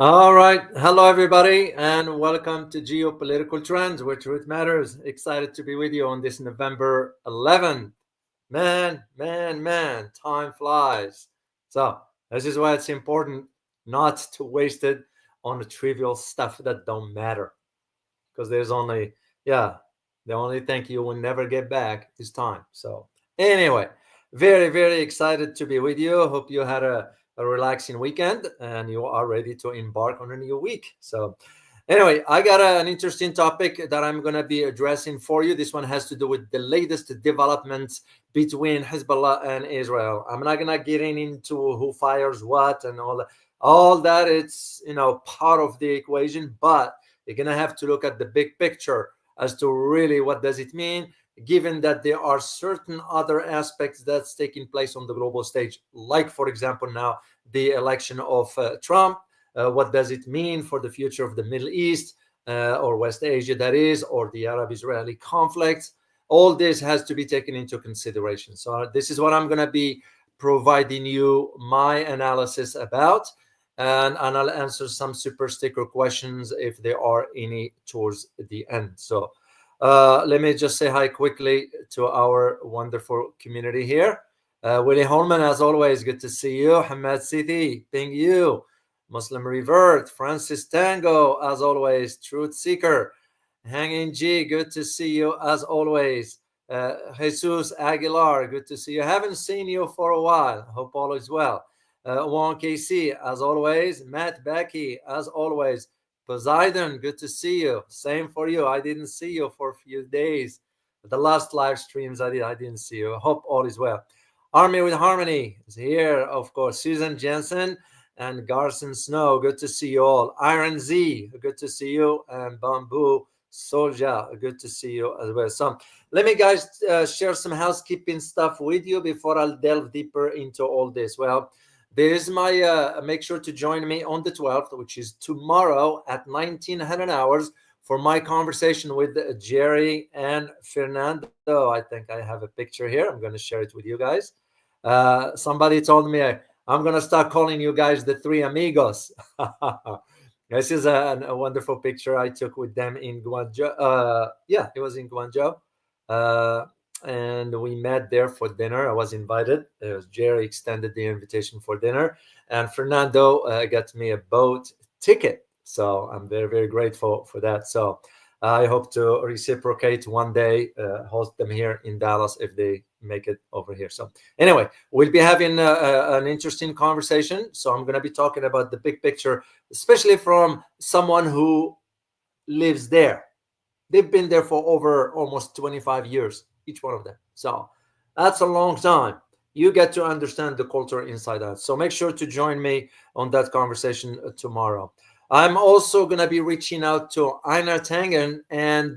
All right. Hello, everybody, and welcome to Geopolitical Trends, where truth matters. Excited to be with you on this November 11th. Man, time flies. So, this is why it's important not to waste it on the trivial stuff that don't matter. Because yeah, the only thing you will never get back is time. So, anyway, very excited to be with you. Hope you had a relaxing weekend and you are ready to embark on a new week. So, anyway, I got an interesting topic that I'm going to be addressing for you. This one has to do with the latest developments between Hezbollah and Israel. I'm not going to get into who fires what and all that. All that it's part of the equation, but you're going to have to look at the big picture as to really what does it mean, given that there are certain other aspects that's taking place on the global stage, like, for example, now the election of Trump. What does it mean for the future of the Middle East or West Asia, that is, or the Arab-Israeli conflict? All this has to be taken into consideration. So this is what I'm going to be providing you my analysis about, and I'll answer some super sticker questions if there are any towards the end. So let me just say hi quickly to our wonderful community here. Willie Holman, as always, good to see you. Hamad Siti, ping you. Muslim Revert, Francis Tango, as always. Truth Seeker, Hanging G, good to see you as always. Jesus Aguilar, good to see you. Haven't seen you for a while. Hope all is well. Juan KC, as always. Matt Becky, as always. Poseidon, good to see you. Same for you. I didn't see you for a few days. The last live streams I didn't see you. Hope all is well. Army with Harmony is here, of course. Susan Jensen and Garson Snow, good to see you all. Iron Z, good to see you. And Bamboo Soldier, good to see you as well. So let me, guys, share some housekeeping stuff with you before I'll delve deeper into all this. Well, there's my make sure to join me on the 12th, which is tomorrow at 1900 hours, for my conversation with Jerry and Fernando. I think I have a picture here. I'm going to share it with you guys. Somebody told me I'm going to start calling you guys the three amigos. This is a wonderful picture I took with them in Guangzhou. Yeah, it was in Guangzhou. Uh, and we met there for dinner. I was invited. It was Jerry extended the invitation for dinner, and Fernando got me a boat ticket. So I'm very grateful for that. So I hope to reciprocate one day, host them here in Dallas if they make it over here. So anyway, we'll be having an interesting conversation. So I'm going to be talking about the big picture, especially from someone who lives there. They've been there for over almost 25 years, each one of them. So that's a long time. You get to understand the culture inside out. So make sure to join me on that conversation tomorrow. I'm also going to be reaching out to Einar Tangen and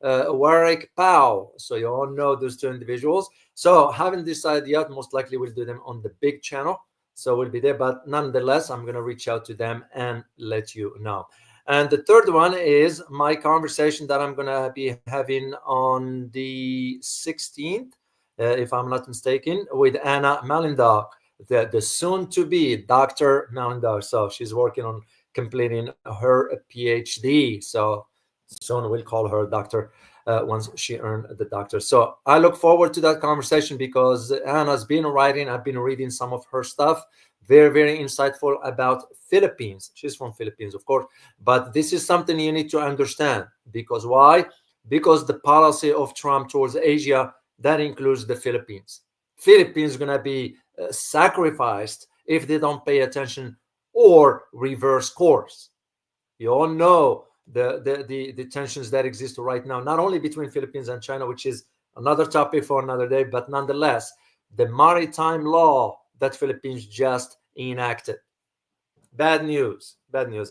Warwick Powell. So you all know those two individuals. So haven't decided yet. Most likely we'll do them on the big channel. So we'll be there. But nonetheless, I'm going to reach out to them and let you know. And the third one is my conversation that I'm going to be having on the 16th, if I'm not mistaken, with Anna Malindar, the soon-to-be Dr. Malindar. So she's working on completing her PhD. So soon we'll call her doctor once she earned the doctor. So I look forward to that conversation because Anna's been writing. I've been reading some of her stuff. Very insightful about Philippines. She's from Philippines, of course, but this is something you need to understand. Because why? Because the policy of Trump towards Asia, that includes the Philippines. Philippines is going to be sacrificed if they don't pay attention or reverse course. You all know the tensions that exist right now, not only between Philippines and China, which is another topic for another day, but nonetheless, the maritime law that Philippines just enacted. Bad news.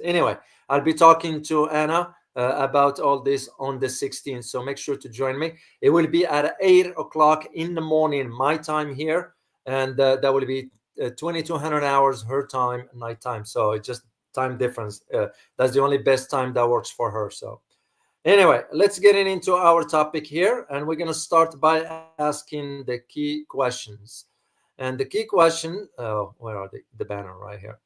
Anyway, I'll be talking to Anna about all this on the 16th. So make sure to join me. It will be at 8 o'clock in the morning, my time here. And that will be 2200 hours her time, night time. So it's just time difference. That's the only best time that works for her. So anyway, let's get into our topic here. And we're going to start by asking the key questions. And the key question, where are the banner right here?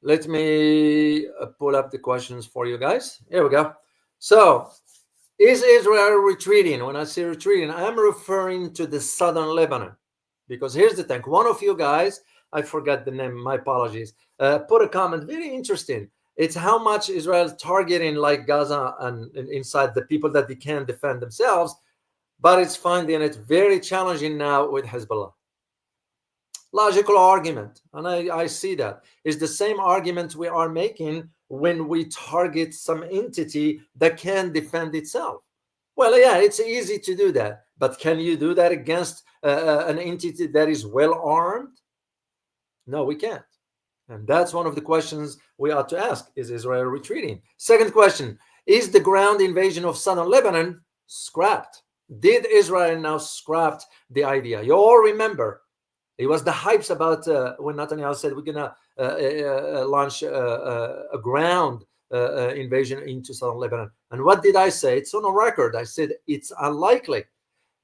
let me pull up the questions for you guys. Here we go. So, is Israel retreating? When I say retreating, I'm referring to the southern Lebanon. Because here's the thing. One of you guys, I forgot the name, my apologies, put a comment, very interesting. It's how much Israel is targeting like Gaza and inside the people that they can defend themselves, but it's finding it very challenging now with Hezbollah. Logical argument, and I see that. It's the same argument we are making when we target some entity that can defend itself. Well, yeah, it's easy to do that, but can you do that against an entity that is well armed? No, we can't. And that's one of the questions we ought to ask. Is Israel retreating? Second question, is the ground invasion of southern Lebanon scrapped? Did Israel now scrap the idea? You all remember, it was the hypes about when Netanyahu said we're going to launch a ground invasion into southern Lebanon. And what did I say? It's on a record. I said it's unlikely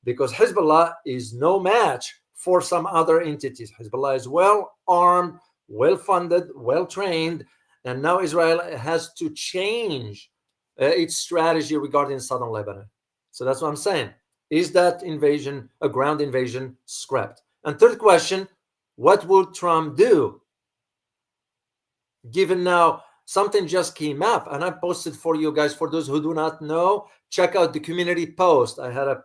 because Hezbollah is no match for some other entities. Hezbollah is well armed, well funded, well trained, and now Israel has to change its strategy regarding southern Lebanon. So that's what I'm saying. Is that invasion, a ground invasion, scrapped? And third question, what will Trump do? Given now something just came up, and I posted for you guys, for those who do not know, check out the community post. I had a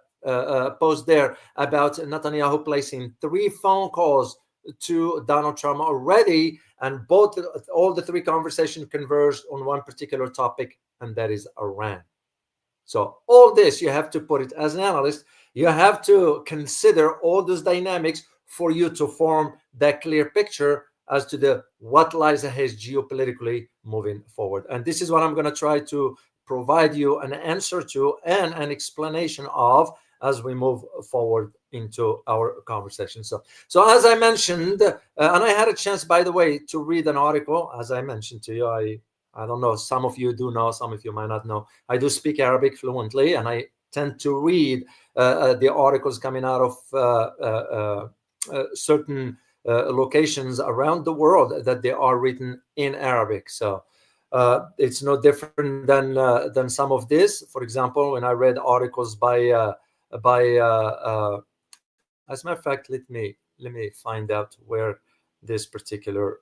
post there about Netanyahu placing 3 phone calls to Donald Trump already, and all the 3 conversations converged on one particular topic, and that is Iran. So all this, you have to put it as an analyst, you have to consider all those dynamics for you to form that clear picture as to what lies ahead geopolitically moving forward. And this is what I'm going to try to provide you an answer to and an explanation of as we move forward into our conversation. So as I mentioned, and I had a chance, by the way, to read an article, as I mentioned to you, I don't know, some of you do know, some of you might not know. I do speak Arabic fluently, and I tend to read the articles coming out of certain locations around the world that they are written in Arabic. So it's no different than some of this. For example, when I read articles by as a matter of fact, let me find out where this particular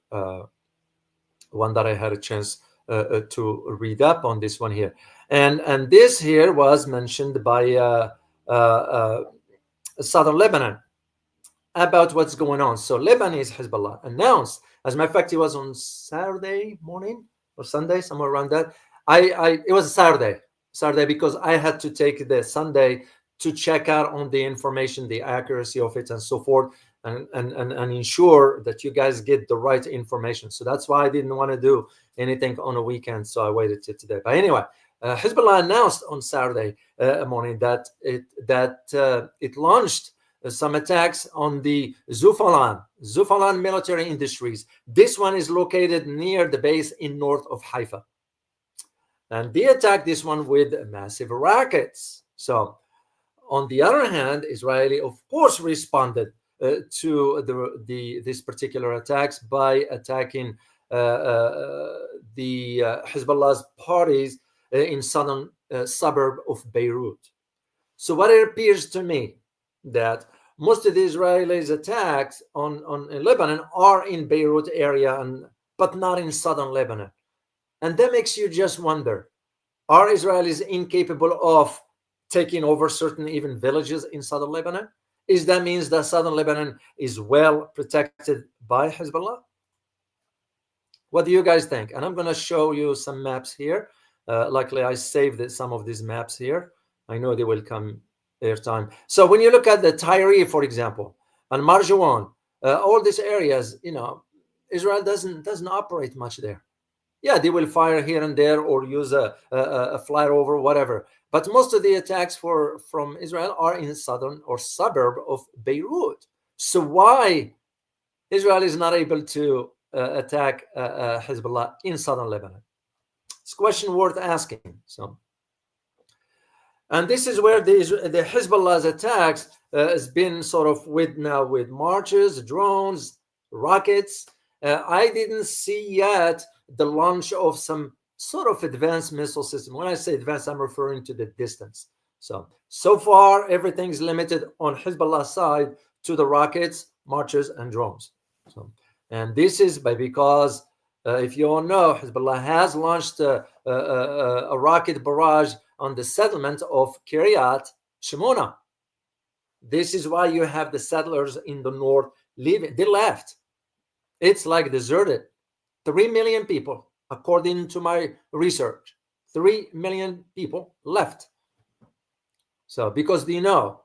one that I had a chance to read up on, this one here, and this here was mentioned by southern Lebanon about what's going on. So Lebanese Hezbollah announced, as a matter of fact, it was on Saturday morning or Sunday, somewhere around that. It was Saturday because I had to take the Sunday to check out on the information, the accuracy of it, and so forth, and ensure that you guys get the right information. So that's why I didn't want to do anything on a weekend. So I waited till today. But anyway, Hezbollah announced on Saturday morning that it launched some attacks on the Zufalan military industries. This one is located near the base in north of Haifa. And they attacked this one with massive rockets. So on the other hand, Israeli, of course, responded to this particular attacks by attacking the Hezbollah's parties in southern suburb of Beirut. So what it appears to me that most of the Israelis' attacks on Lebanon are in Beirut area, but not in southern Lebanon. And that makes you just wonder, are Israelis incapable of taking over certain even villages in southern Lebanon? Is that means that southern Lebanon is well protected by Hezbollah? What do you guys think? And I'm going to show you some maps here. Luckily, I saved some of these maps here. I know they will come airtime. So when you look at the Tyre, for example, and Marjouan, all these areas, Israel doesn't operate much there. Yeah, they will fire here and there or use a flyover, whatever. But most of the attacks from Israel are in southern or suburb of Beirut. So why Israel is not able to attack Hezbollah in southern Lebanon? It's a question worth asking. So, and this is where the Hezbollah's attacks has been sort of with marches, drones, rockets, I didn't see yet the launch of some sort of advanced missile system. When I say advanced, I'm referring to the distance. So far, everything's limited on Hezbollah side to the rockets, marchers, and drones. And this is because if you all know, Hezbollah has launched a rocket barrage on the settlement of Kiryat Shimona. This is why you have the settlers in the north leaving. They left. It's like deserted. 3 million people, according to my research, 3 million people left. So because the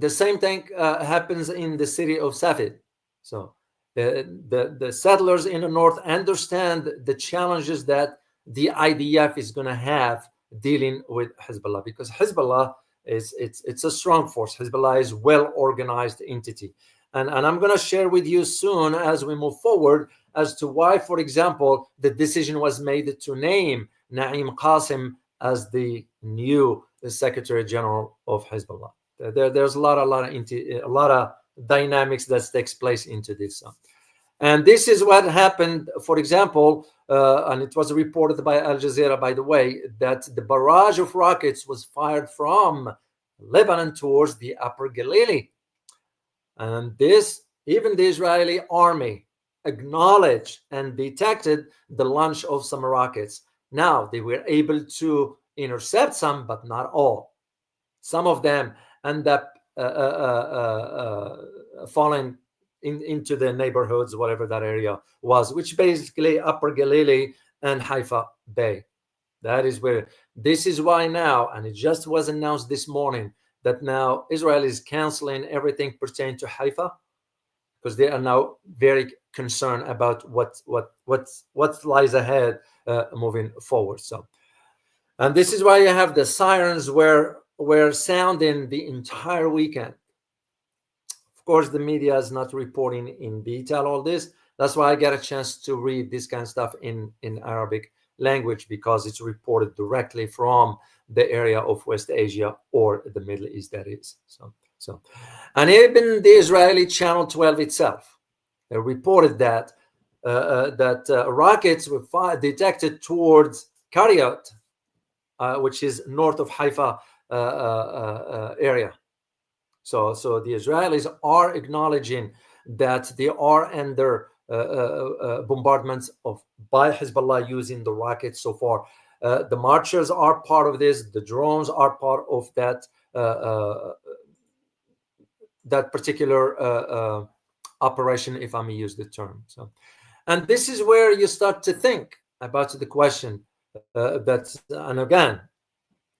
same thing happens in the city of Safed. So the settlers in the north understand the challenges that the IDF is going to have dealing with Hezbollah, because Hezbollah it's a strong force. Hezbollah is well organized entity, and I'm going to share with you soon as we move forward as to why, for example, the decision was made to name Naim Qasim as the new Secretary General of Hezbollah. There's a lot of dynamics that takes place into this. And this is what happened, for example, and it was reported by Al Jazeera, by the way, that the barrage of rockets was fired from Lebanon towards the Upper Galilee. And this, even the Israeli army acknowledged and detected the launch of some rockets. Now, they were able to intercept some, but not all. Some of them end up falling into the neighborhoods, whatever that area was, which basically Upper Galilee and Haifa Bay. That is where, this is why now, and it just was announced this morning, that now Israel is canceling everything pertaining to Haifa, because they are now very concerned about what lies ahead moving forward. And this is why you have the sirens were sounding the entire weekend. Of course, the media is not reporting in detail all this. That's why I get a chance to read this kind of stuff in Arabic language, because it's reported directly from the area of West Asia or the Middle East, that is. And even the Israeli Channel 12 itself reported that rockets were detected towards Kiryat, which is north of Haifa area. So the Israelis are acknowledging that they are under bombardments by Hezbollah using the rockets so far. The marchers are part of this. The drones are part of that particular operation, if I may use the term. And this is where you start to think about the question and again,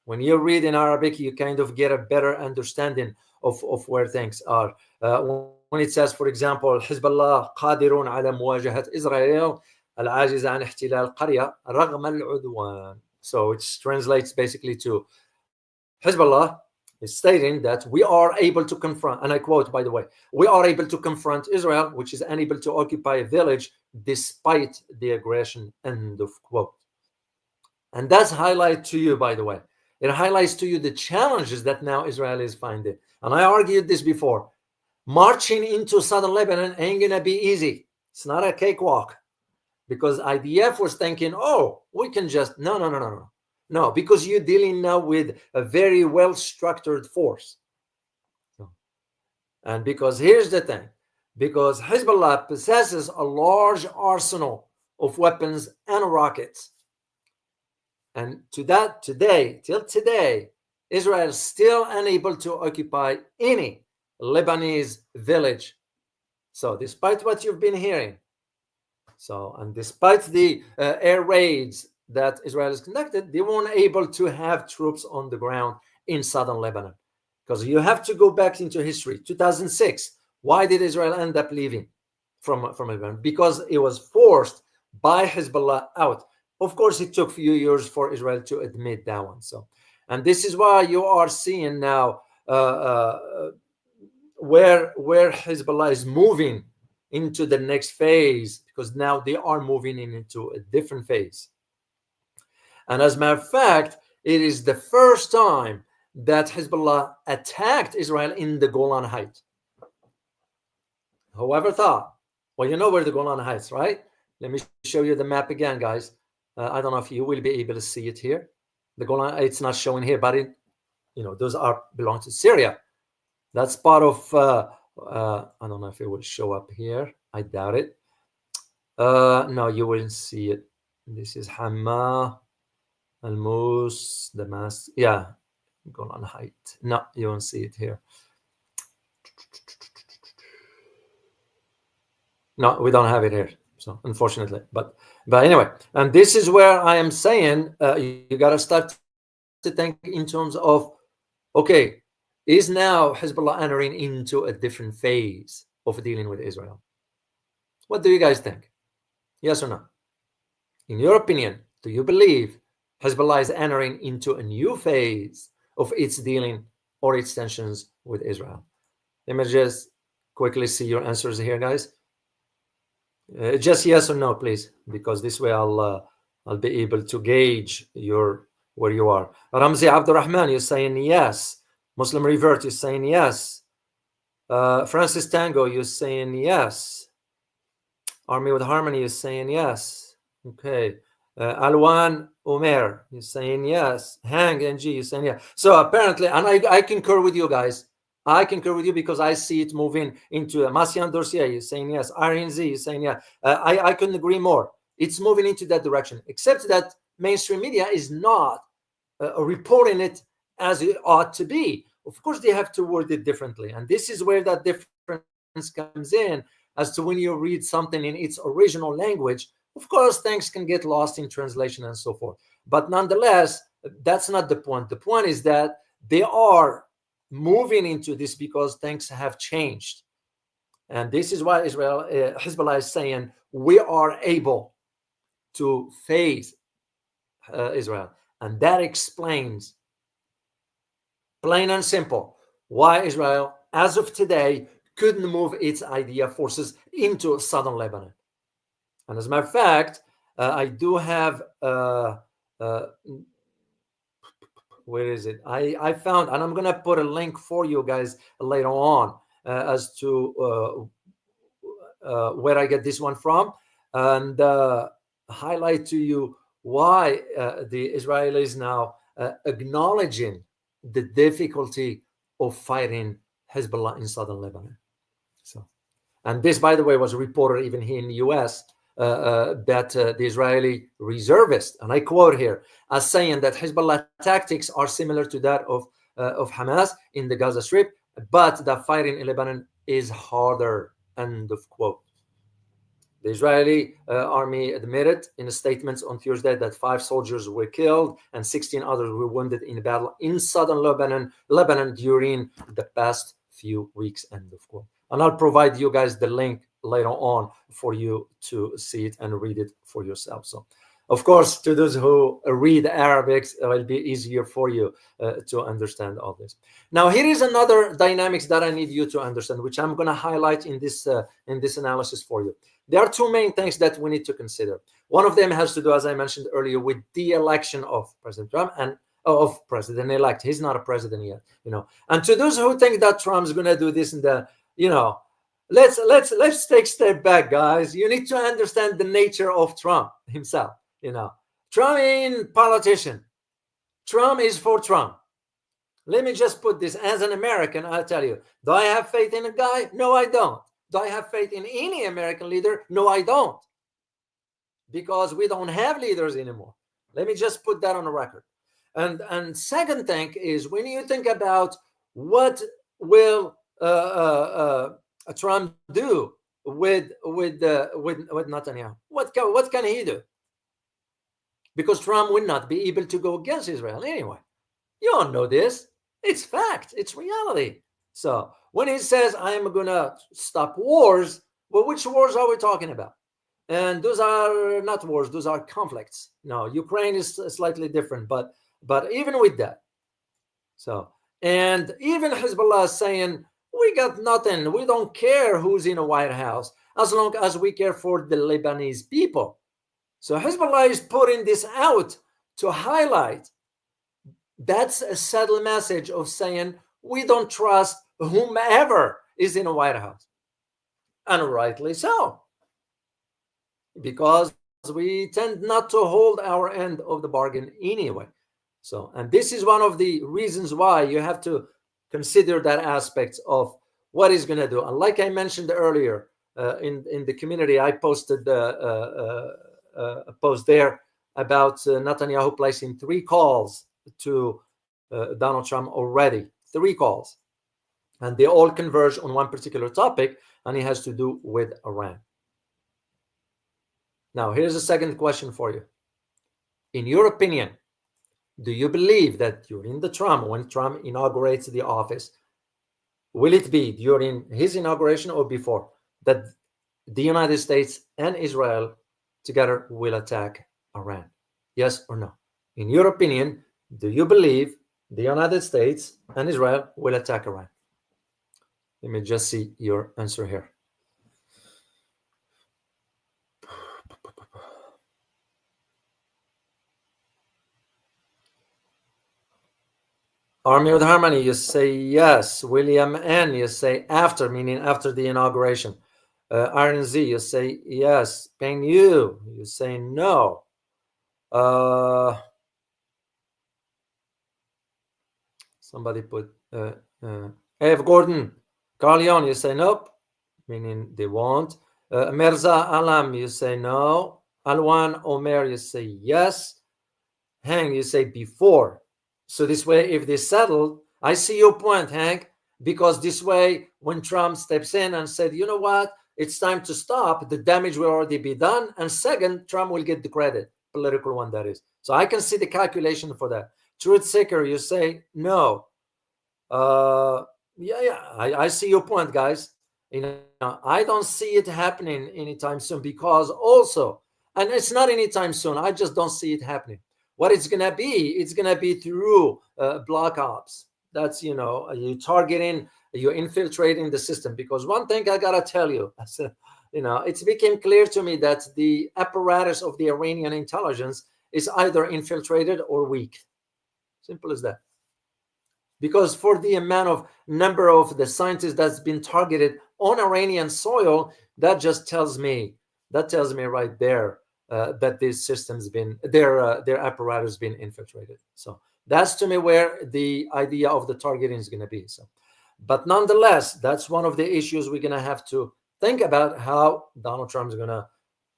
when you read in Arabic, you kind of get a better understanding of where things are. When it says, for example, Hezbollah قادرون على مواجهة إسرائيل العاجزة عن احتلال القرية رغم العدوان. So it translates basically to Hezbollah is stating that we are able to confront, and I quote, by the way, we are able to confront Israel, which is unable to occupy a village despite the aggression, end of quote. And that's highlight to you, by the way. It highlights to you the challenges that now Israel is finding. And I argued this before. Marching into southern Lebanon ain't going to be easy. It's not a cakewalk. Because IDF was thinking, oh, we can just, no. No, because you're dealing now with a very well-structured force. And because here's the thing. Because Hezbollah possesses a large arsenal of weapons and rockets. And till today, Israel is still unable to occupy any Lebanese village. So despite what you've been hearing, and despite the air raids that Israel has conducted, they weren't able to have troops on the ground in southern Lebanon. Because you have to go back into history. 2006, why did Israel end up leaving from Lebanon? Because it was forced by Hezbollah out. Of course, it took a few years for Israel to admit that one. And this is why you are seeing now where Hezbollah is moving into the next phase, because now they are moving into a different phase. And as a matter of fact, it is the first time that Hezbollah attacked Israel in the Golan Heights. Whoever thought? Well, you know where the Golan Heights, right? Let me show you the map again, guys. I don't know if you will be able to see it here. The Golan, it's not showing here, but it, those belong to Syria. That's part of. I don't know if it will show up here. I doubt it. No, you wouldn't see it. This is Hama, Al-Mus, Damascus. Yeah, Golan Height. No, you won't see it here. No, we don't have it here. So unfortunately, but anyway, and this is where I am saying you got to start to think in terms of, okay, is now Hezbollah entering into a different phase of dealing with Israel? What do you guys think? Yes or no? In your opinion, do you believe Hezbollah is entering into a new phase of its dealing or its tensions with Israel? Let me just quickly see your answers here, guys. Just yes or no, please, because this way I'll be able to gauge where you are. Ramzi Abdurrahman, you're saying yes. Muslim Revert, you're saying yes. Francis Tango, you're saying yes. Army with Harmony is saying yes. Okay. Alwan Omer, you're saying yes. Hang NG, you're saying yes. So apparently, and I concur with you guys. I concur with you because I see it moving into Masian Dossier, you're saying yes. RNZ, you're saying yes. I couldn't agree more. It's moving into that direction, except that mainstream media is not reporting it as it ought to be. Of course, they have to word it differently. And this is where that difference comes in, as to when you read something in its original language. Of course, things can get lost in translation and so forth. But nonetheless, that's not the point. The point is that they are moving into this because things have changed. And this is why Hezbollah is saying we are able to face Israel. And that explains, plain and simple, why Israel, as of today, couldn't move its IDF forces into southern Lebanon. And as a matter of fact, I do have, where is it? I found, and I'm going to put a link for you guys later on as to where I get this one from, and highlight to you why the Israelis now acknowledging the difficulty of fighting Hezbollah in southern Lebanon. So, and this, by the way, was reported even here in the U.S. That the Israeli reservists, and I quote here, as saying that Hezbollah tactics are similar to that of Hamas in the Gaza Strip, but the fighting in Lebanon is harder. End of quote. The Israeli army admitted in statements on Thursday that 5 soldiers were killed and 16 others were wounded in a battle in southern Lebanon during the past few weeks. End of quote. And I'll provide you guys the link later on for you to see it and read it for yourself. So, of course, to those who read Arabic, it will be easier for you to understand all this. Now, here is another dynamics that I need you to understand, which I'm going to highlight in this analysis for you. There are 2 main things that we need to consider. One of them has to do, as I mentioned earlier, with the election of President Trump and of President-elect. He's not a president yet, And to those who think that Trump's going to do this and that, let's take a step back, guys. You need to understand the nature of Trump himself. Trump ain't politician. Trump is for Trump. Let me just put this as an American. I'll tell you, do I have faith in a guy? No, I don't. Do I have faith in any American leader? No, I don't. Because we don't have leaders anymore. Let me just put that on the record. And second thing is, when you think about what will Trump do with Netanyahu, what can he do? Because Trump would not be able to go against Israel anyway. You all know this. It's fact. It's reality. So when he says, I'm going to stop wars, well, which wars are we talking about? And those are not wars. Those are conflicts. No, Ukraine is slightly different, but even with that. So, and even Hezbollah is saying, we got nothing. We don't care who's in the White House as long as we care for the Lebanese people. So Hezbollah is putting this out to highlight. That's a subtle message of saying we don't trust whomever is in the White House. And rightly so. because we tend not to hold our end of the bargain anyway. So, and this is one of the reasons why you have to consider that aspect of what he's going to do. And like I mentioned earlier, in the community, I posted a post there about Netanyahu placing 3 calls to Donald Trump already, 3 calls, and they all converge on one particular topic, and it has to do with Iran. Now, here's a second question for you. In your opinion, do you believe that during when Trump inaugurates the office, will it be during his inauguration or before, that the United States and Israel together will attack Iran? Yes or no? In your opinion, do you believe the United States and Israel will attack Iran? Let me just see your answer here. Army of Harmony, you say yes. William N, you say after, meaning after the inauguration. Iron Z, you say yes. Pain you say no. Somebody put F. Gordon, Carleon, you say nope, meaning they won't. Mirza Alam, you say no. Alwan Omer, you say yes. Hank, you say before. So this way, if they settle, I see your point, Hank, because this way, when Trump steps in and said, you know what, it's time to stop, the damage will already be done. And second, Trump will get the credit, political one, that is. So I can see the calculation for that. Truth Seeker, you say no. I see your point, guys. I don't see it happening anytime soon, because also, and it's not anytime soon, I just don't see it happening. What it's gonna be through block ops. That's, you targeting, you're infiltrating the system. Because one thing I gotta tell you, it's became clear to me that the apparatus of the Iranian intelligence is either infiltrated or weak. Simple as that. Because for the number of the scientists that's been targeted on Iranian soil, that just tells me right there that this system's been their apparatus been infiltrated. So that's to me where the idea of the targeting is going to be. So, but nonetheless, that's one of the issues we're going to have to think about, how Donald Trump is going to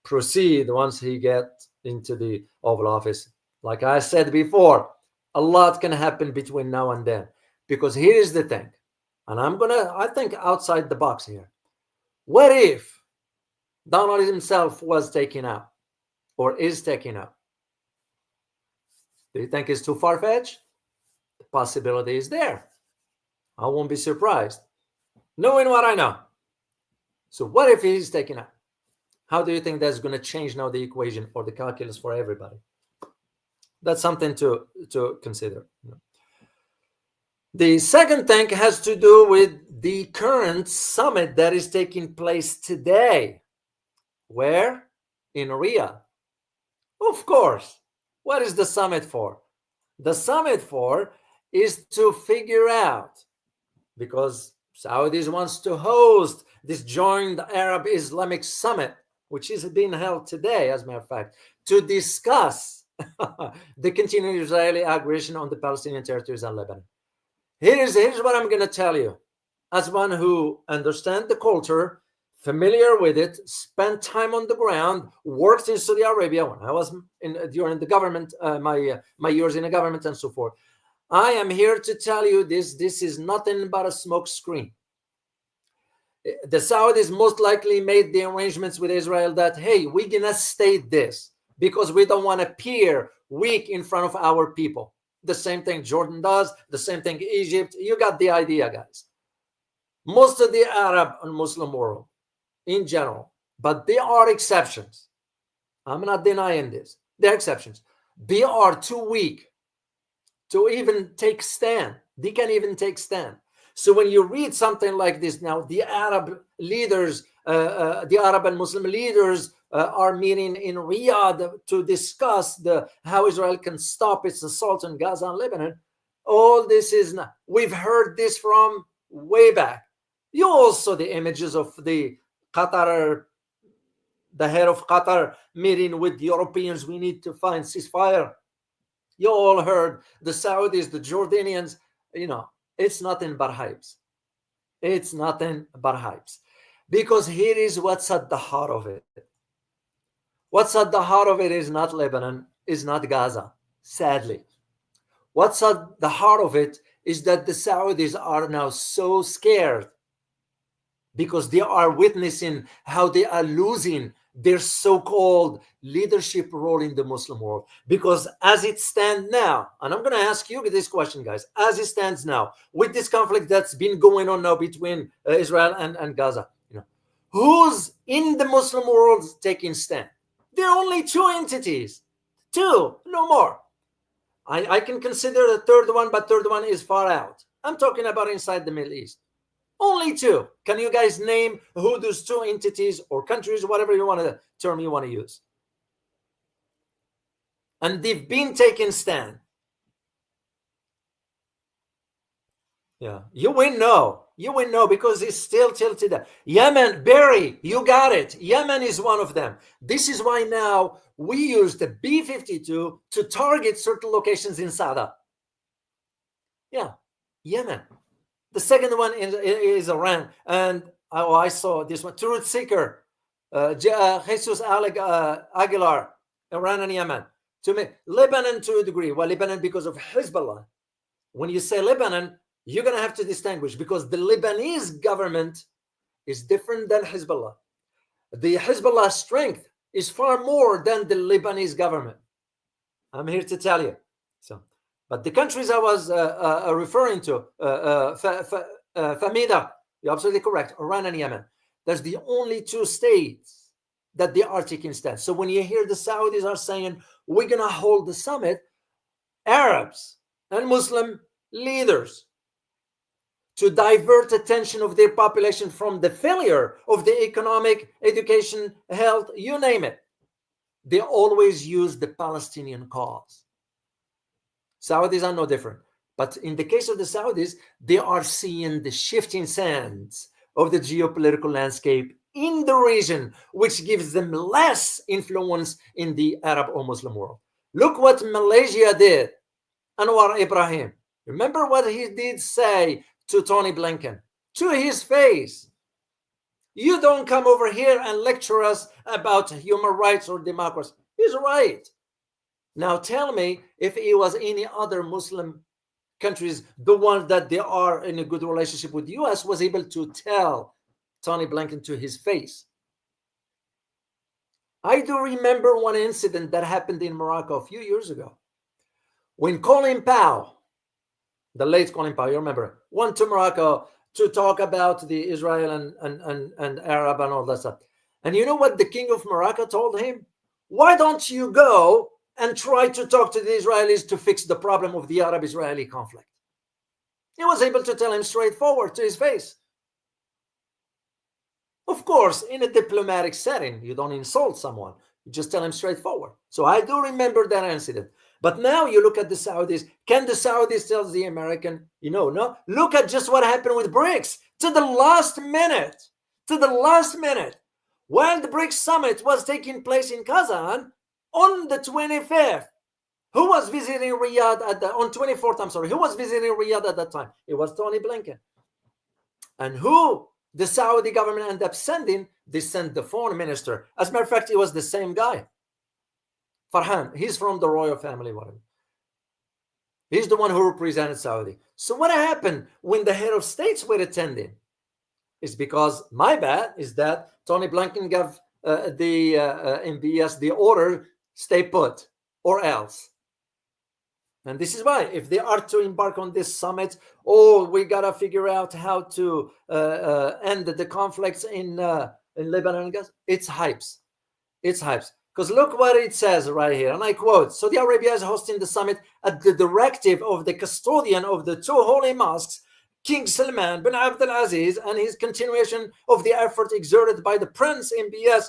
proceed once he gets into the Oval Office. Like I said before, a lot can happen between now and then, because here's the thing, and I think outside the box here. What if Donald himself was taken out or is taken out? Do you think it's too far-fetched? The possibility is there. I won't be surprised, knowing what I know. So what if he's taken out? How do you think that's going to change now the equation or the calculus for everybody? That's something to consider. The second thing has to do with the current summit that is taking place today. Where? In Riyadh. Of course. What is the summit for? The summit for is to figure out, because Saudis wants to host this joint Arab Islamic summit, which is being held today, as a matter of fact, to discuss the continuing Israeli aggression on the Palestinian territories and Lebanon. Here's what I'm going to tell you. As one who understands the culture, familiar with it, spent time on the ground, worked in Saudi Arabia when I was during the government, my years in the government and so forth. I am here to tell you this is nothing but a smoke screen. The Saudis most likely made the arrangements with Israel that, hey, we're going to state this because we don't want to appear weak in front of our people. The same thing Jordan does, the same thing Egypt. You got the idea, guys. Most of the Arab and Muslim world in general, but there are exceptions. I'm not denying this. There are exceptions. They are too weak to even take stand. They can't even take stand. So when you read something like this now, the Arab leaders, the Arab and Muslim leaders are meeting in Riyadh to discuss how Israel can stop its assault on Gaza and Lebanon. All this is not. We've heard this from way back. You also the images of the Qatar the head of Qatar meeting with the Europeans. We need to find ceasefire. You all heard the Saudis, the Jordanians. It's nothing but hypes. It's nothing but hypes. Because here is what's at the heart of it. What's at the heart of it is not Lebanon, is not Gaza, sadly. What's at the heart of it is that the Saudis are now so scared because they are witnessing how they are losing their so-called leadership role in the Muslim world. Because as it stands now, and I'm going to ask you this question, guys, as it stands now, with this conflict that's been going on now between Israel and Gaza, who's in the Muslim world taking stand? There are only two entities, two, no more. I can consider a third one, but third one is far out. I'm talking about inside the Middle East. Only two. Can you guys name who those two entities or countries, whatever you want to term you want to use? And they've been taking stand. Yeah, you will know. You will know because it's still till today. Yemen, Barry, you got it. Yemen is one of them. This is why now we use the B-52 to target certain locations in Sada. Yeah, Yemen. The second one is Iran. And I saw this one. Truth Seeker, Jesus Aguilar, Iran and Yemen. To me, Lebanon to a degree. Well, Lebanon because of Hezbollah. When you say Lebanon, you're going to have to distinguish because the Lebanese government is different than Hezbollah. The Hezbollah strength is far more than the Lebanese government. I'm here to tell you. So, but the countries I was referring to, Famida, you're absolutely correct, Iran and Yemen. There's the only two states that they are taking stand. So when you hear the Saudis are saying, we're going to hold the summit, Arabs and Muslim leaders to divert attention of their population from the failure of the economic, education, health, you name it. They always use the Palestinian cause. Saudis are no different. But in the case of the Saudis, they are seeing the shifting sands of the geopolitical landscape in the region, which gives them less influence in the Arab or Muslim world. Look what Malaysia did. Anwar Ibrahim. Remember what he did say to Tony Blinken, to his face. You don't come over here and lecture us about human rights or democracy. He's right. Now tell me if it was any other Muslim countries, the ones that they are in a good relationship with the US, was able to tell Tony Blinken to his face. I do remember one incident that happened in Morocco a few years ago when Colin Powell, the late Colin Powell, you remember, went to Morocco to talk about the Israel and Arab and all that stuff. And you know what the king of Morocco told him? Why don't you go and try to talk to the Israelis to fix the problem of the Arab-Israeli conflict? He was able to tell him straightforward to his face. Of course, in a diplomatic setting, you don't insult someone. You just tell him straightforward. So I do remember that incident. But now you look at the Saudis. Can the Saudis tell the American, no? Look at just what happened with BRICS to the last minute. While the BRICS summit was taking place in Kazan on the 25th, who was visiting Riyadh on 24th, I'm sorry, who was visiting Riyadh at that time? It was Tony Blinken. And who the Saudi government ended up sending? They sent the foreign minister. As a matter of fact, it was the same guy. Farhan, he's from the royal family, whatever. He's the one who represented Saudi. So what happened when the head of states were attending? It's because my bad is that Tony Blinken gave the MBS the order, stay put or else. And this is why, if they are to embark on this summit, we got to figure out how to end the conflicts in Lebanon and Gaza. It's hypes. Because look what it says right here, and I quote, Saudi Arabia is hosting the summit at the directive of the custodian of the two holy mosques, King Salman bin Abdul Aziz, and his continuation of the effort exerted by the Prince MBS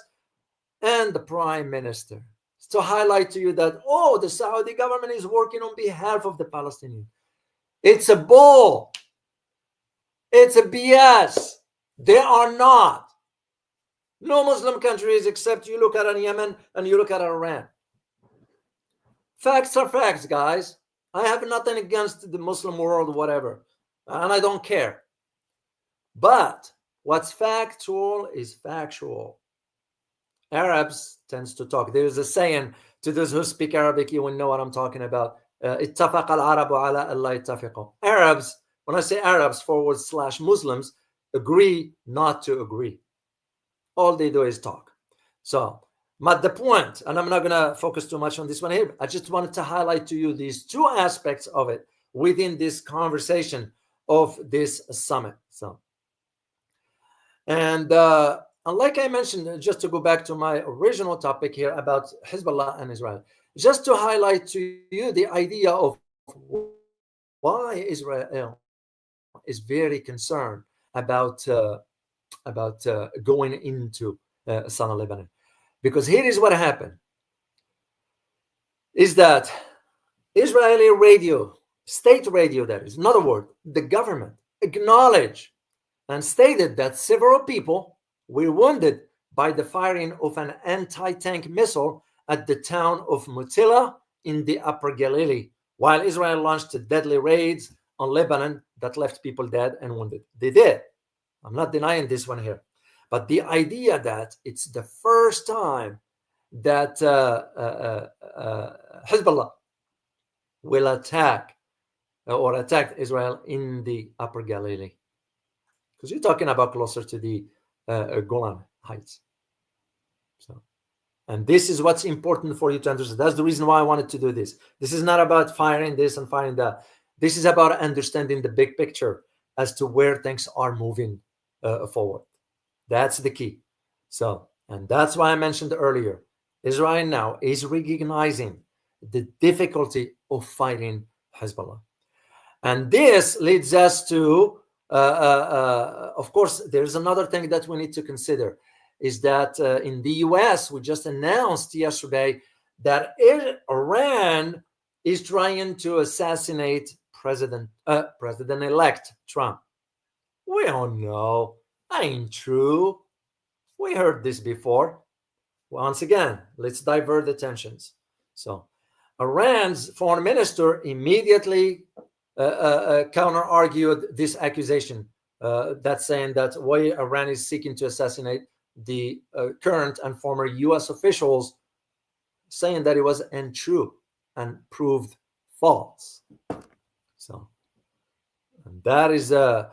and the Prime Minister. To highlight to you that, the Saudi government is working on behalf of the Palestinians. It's a bull. It's a BS. They are not. No Muslim countries, except you look at Yemen and you look at Iran. Facts are facts, guys. I have nothing against the Muslim world, whatever, and I don't care. But what's factual is factual. Arabs tends to talk. There is a saying, to those who speak Arabic, you will know what I'm talking about. اتفق العرب على ألا يتفقوا. Arabs, when I say Arabs / Muslims, agree not to agree. All they do is talk. So, but the point, and I'm not going to focus too much on this one here, I just wanted to highlight to you these two aspects of it within this conversation of this summit. So, and like I mentioned, just to go back to my original topic here about Hezbollah and Israel, just to highlight to you the idea of why Israel is very concerned about going into southern Lebanon. Because here is what happened, is that Israeli radio, state radio that is, in other words, the government acknowledged and stated that several people were wounded by the firing of an anti-tank missile at the town of Mutila in the Upper Galilee, while Israel launched deadly raids on Lebanon that left people dead and wounded. They did. I'm not denying this one here. But the idea that it's the first time that Hezbollah will attack or attack Israel in the Upper Galilee, because you're talking about closer to the Golan Heights. So, and this is what's important for you to understand. That's the reason why I wanted to do this. This is not about firing this and firing that. This is about understanding the big picture as to where things are moving forward. That's the key. So, and that's why I mentioned earlier, Israel now is recognizing the difficulty of fighting Hezbollah. And this leads us to, of course, there's another thing that we need to consider, is that in the US, we just announced yesterday that Iran is trying to assassinate President-elect Trump. We don't know. Ain't true. We heard this before. Once again, let's divert the tensions. So, Iran's foreign minister immediately counter-argued this accusation, that's saying that why Iran is seeking to assassinate the current and former U.S. officials, saying that it was untrue and proved false. So, and that is the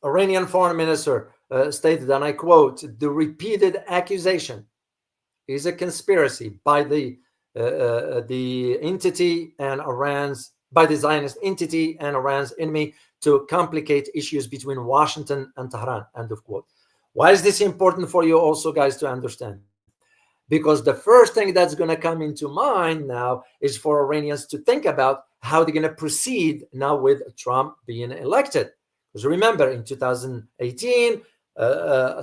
Iranian foreign minister stated, and I quote, "The repeated accusation is a conspiracy by the entity and Iran's, by the Zionist entity and Iran's enemy to complicate issues between Washington and Tehran," end of quote. Why is this important for you also, guys, to understand? Because the first thing that's going to come into mind now is for Iranians to think about how they're going to proceed now with Trump being elected. Because remember, in 2018,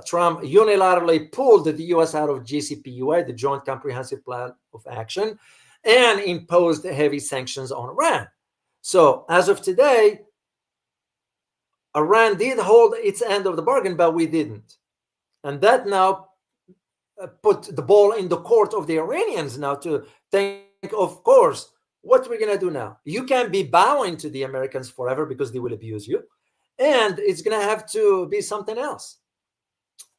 Trump unilaterally pulled the U.S. out of JCPOA, the Joint Comprehensive Plan of Action, and imposed heavy sanctions on Iran. So as of today, Iran did hold its end of the bargain, but we didn't. And that now put the ball in the court of the Iranians now to think, of course, what we're going to do now. You can't be bowing to the Americans forever because they will abuse you. And it's going to have to be something else.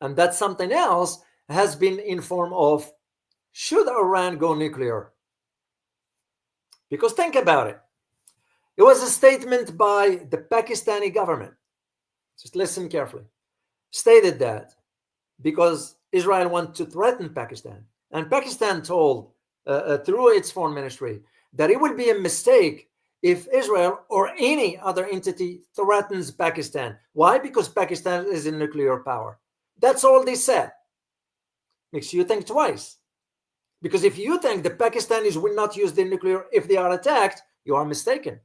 And that something else has been in form of, should Iran go nuclear? Because think about it. It was a statement by the Pakistani government. Just listen carefully. Stated that because Israel wanted to threaten Pakistan. And Pakistan told, through its foreign ministry, that it would be a mistake if Israel or any other entity threatens Pakistan. Why? Because Pakistan is a nuclear power. That's all they said. Makes you think twice. Because if you think the Pakistanis will not use their nuclear if they are attacked, you are mistaken.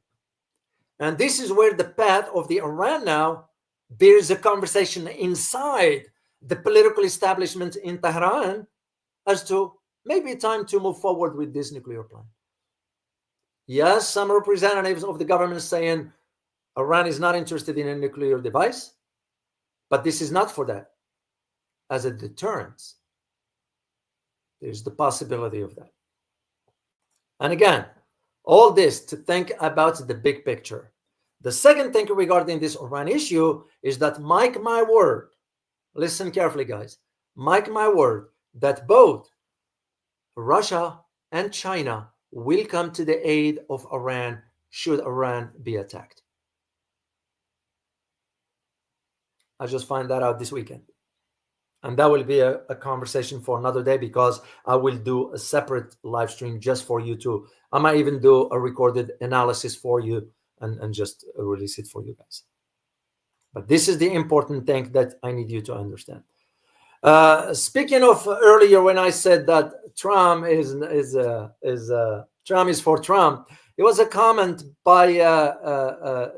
And this is where the path of the Iran now, there's a conversation inside the political establishment in Tehran as to maybe time to move forward with this nuclear plan. Yes, some representatives of the government saying Iran is not interested in a nuclear device, but this is not for that. as a deterrence. There's the possibility of that. And again, all this to think about the big picture. The second thing regarding this Iran issue is that, mark my word, listen carefully, guys, mark my word, that both Russia and China will come to the aid of Iran should Iran be attacked. I just find that out this weekend. And that will be a conversation for another day, because I will do a separate live stream just for you too. I might even do a recorded analysis for you and just release it for you guys. But this is the important thing that I need you to understand. Speaking of earlier, when I said that Trump Trump is for Trump, it was a comment by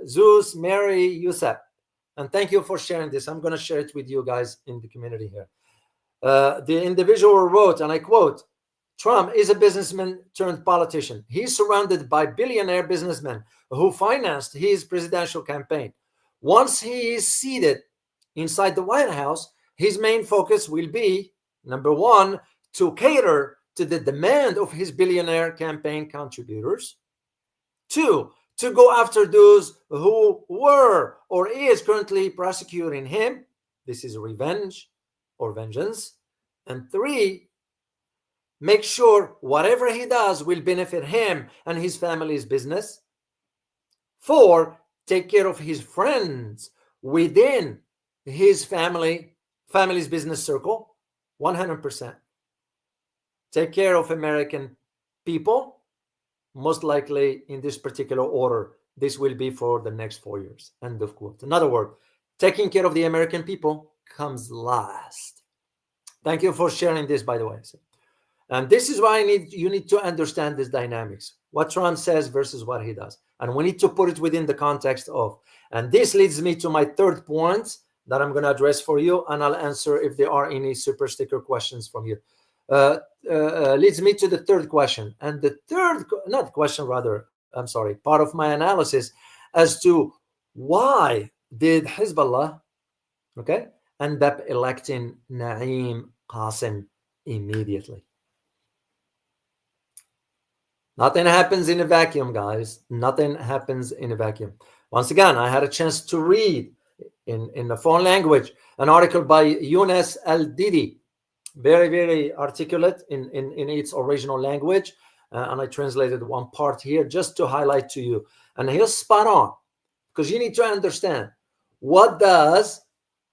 Zeus Mary Youssef. And thank you for sharing this. I'm going to share it with you guys in the community here. The individual wrote, and I quote, "Trump is a businessman turned politician. He's surrounded by billionaire businessmen who financed his presidential campaign. Once he is seated inside the White House, his main focus will be, number one, to cater to the demand of his billionaire campaign contributors. Two, to go after those who were or is currently prosecuting him. This is revenge or vengeance. And three, make sure whatever he does will benefit him and his family's business. Four, take care of his friends within his family's business circle, 100%. Take care of American people. Most likely in this particular order, this will be for the next 4 years." End of quote. In other words, taking care of the American people comes last. Thank you for sharing this, by the way. And this is why you need to understand this dynamics, what Trump says versus what he does. And we need to put it within the context of. And this leads me to my third point that I'm going to address for you, and I'll answer if there are any super sticker questions from you. Leads me to the third question. And the part of my analysis as to why did Hezbollah, end up electing Naim Qassem immediately. Nothing happens in a vacuum, guys. Nothing happens in a vacuum. Once again, I had a chance to read in the foreign language an article by Younes Al-Didi, very, very articulate in its original language. And I translated one part here just to highlight to you. And he's spot on, because you need to understand what does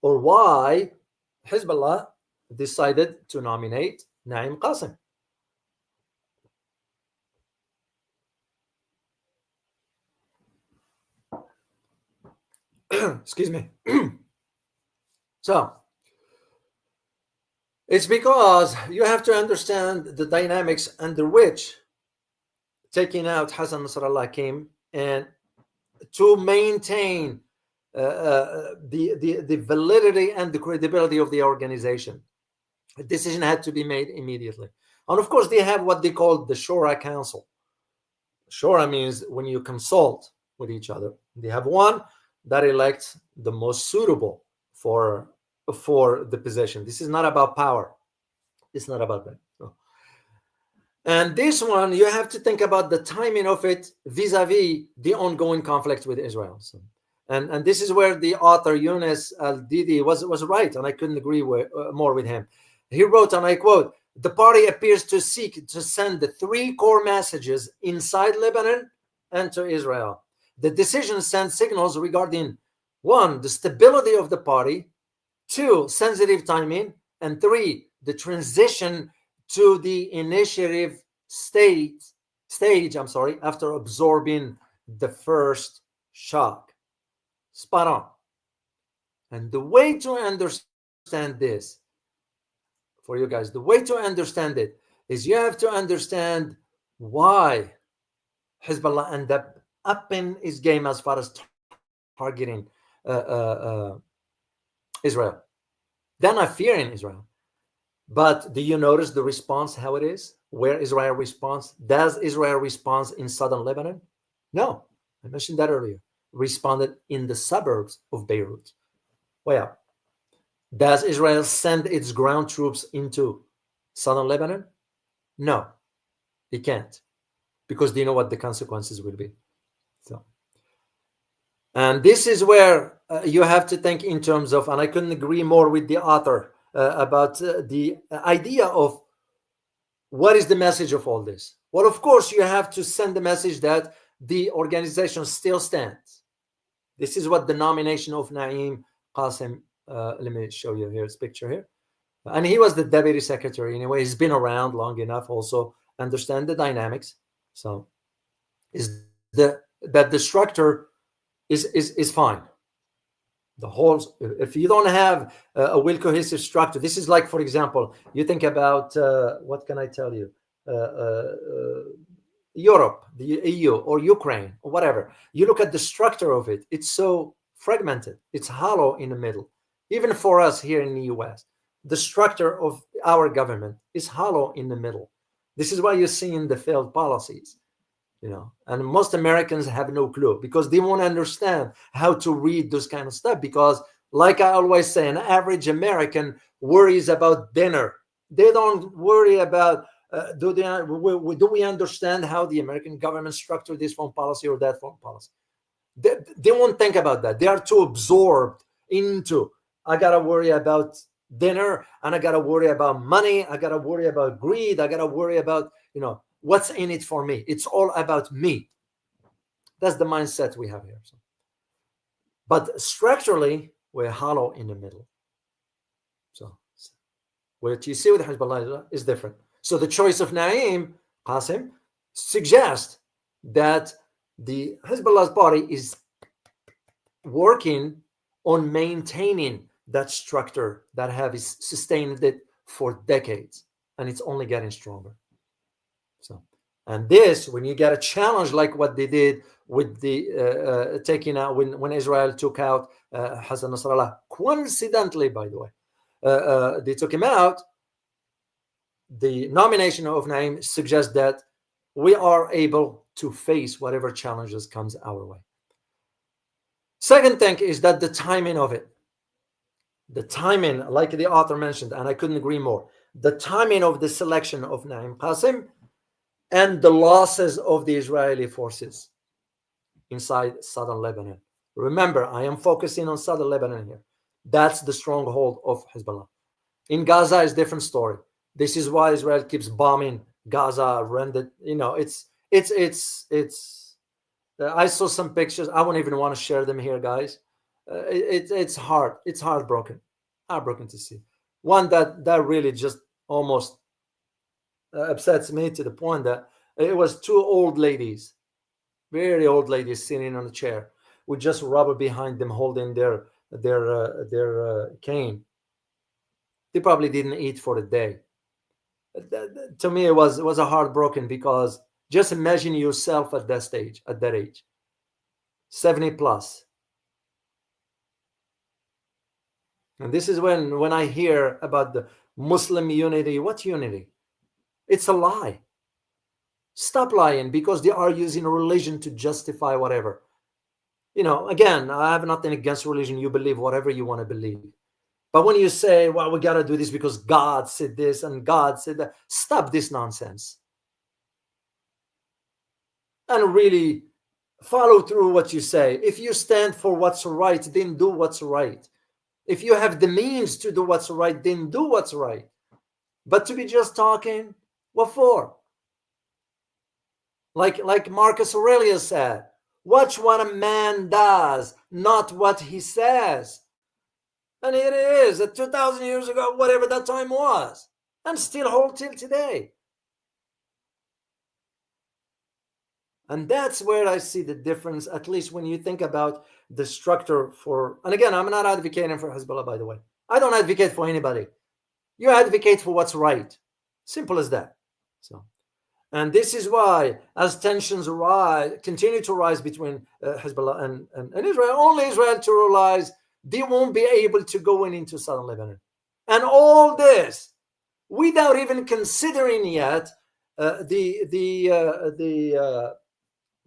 or why Hezbollah decided to nominate Naim Qassem. Excuse me. So it's because you have to understand the dynamics under which taking out Hassan Nasrallah came, and to maintain the validity and the credibility of the organization. A decision had to be made immediately. And of course, they have what they call the Shura Council. Shura means when you consult with each other. They have one that elects the most suitable for the position. This is not about power. It's not about that. No. And this one, you have to think about the timing of it vis-a-vis the ongoing conflict with Israel. So, and this is where the author Younes Al-Didi was right, and I couldn't agree more with him. He wrote, and I quote, "The party appears to seek to send the three core messages inside Lebanon and to Israel. The decision sends signals regarding, one, the stability of the party, two, sensitive timing, and three, the transition to the initiative stage, after absorbing the first shock." Spot on. And the way to understand this, for you guys, the way to understand it is you have to understand why Hezbollah ended up upping his game as far as targeting Israel. They're not fearing Israel. But do you notice the response, how it is? Where Israel responds? Does Israel respond in southern Lebanon? No. I mentioned that earlier. Responded in the suburbs of Beirut. Well, Does Israel send its ground troops into southern Lebanon? No, it can't, because they know what the consequences will be. So, and this is where you have to think in terms of, and I couldn't agree more with the author about the idea of what is the message of all this. Well, of course, you have to send the message that the organization still stands. This is what the nomination of Naim Qasim, let me show you here his picture here. And he was the deputy secretary anyway. He's been around long enough, also understand the dynamics. So is that the structure is fine. The whole, if you don't have a well cohesive structure, this is like, for example, you think about what can I tell you, Europe, the EU, or Ukraine, or whatever. You look at the structure of it; it's so fragmented. It's hollow in the middle. Even for us here in the US, the structure of our government is hollow in the middle. This is why you're seeing the failed policies. And most Americans have no clue, because they won't understand how to read this kind of stuff, because like I always say, an average American worries about dinner. They don't worry about do we understand how the American government structured this foreign policy or that foreign policy. They won't think about that. They are too absorbed into, I gotta worry about dinner, and I gotta worry about money, I gotta worry about greed, I gotta worry about what's in it for me. It's all about me. That's the mindset we have here. But structurally, we're hollow in the middle. So what you see with Hezbollah is different. So the choice of Naim Qasim suggests that the Hezbollah's party is working on maintaining that structure that has sustained it for decades, and it's only getting stronger. So, and this, when you get a challenge like what they did with the taking out, when Israel took out Hassan Nasrallah, coincidentally, by the way, they took him out. The nomination of Naim suggests that we are able to face whatever challenges comes our way. Second thing is that the timing of it, the timing, like the author mentioned, and I couldn't agree more, the timing of the selection of Naim Qasim and the losses of the Israeli forces inside southern Lebanon. Remember, I am focusing on southern Lebanon here. That's the stronghold of Hezbollah. In Gaza is a different story. This is why Israel keeps bombing Gaza, rendered, it's I saw some pictures. I won't even want to share them here, guys. It's hard. It's heartbroken to see. One that really just almost upsets me, to the point that it was two old ladies, very old ladies, sitting on a chair with just rubber behind them, holding their cane. They probably didn't eat for the day. To me, it was a heartbroken, because just imagine yourself at that stage, at that age, 70 plus. And this is when I hear about the Muslim unity. What unity? It's a lie. Stop lying, because they are using religion to justify whatever. Again, I have nothing against religion. You believe whatever you want to believe. But when you say, well, we got to do this because God said this and God said that, stop this nonsense. And really follow through what you say. If you stand for what's right, then do what's right. If you have the means to do what's right, then do what's right. But to be just talking, what for? Like Marcus Aurelius said, watch what a man does, not what he says. And here it is, 2,000 years ago, whatever that time was, and still hold till today. And that's where I see the difference, at least when you think about the structure for, and again, I'm not advocating for Hezbollah, by the way. I don't advocate for anybody. You advocate for what's right. Simple as that. So, and this is why, as tensions continue to rise between Hezbollah and Israel, only Israel to realize they won't be able to go into southern Lebanon. And all this without even considering yet the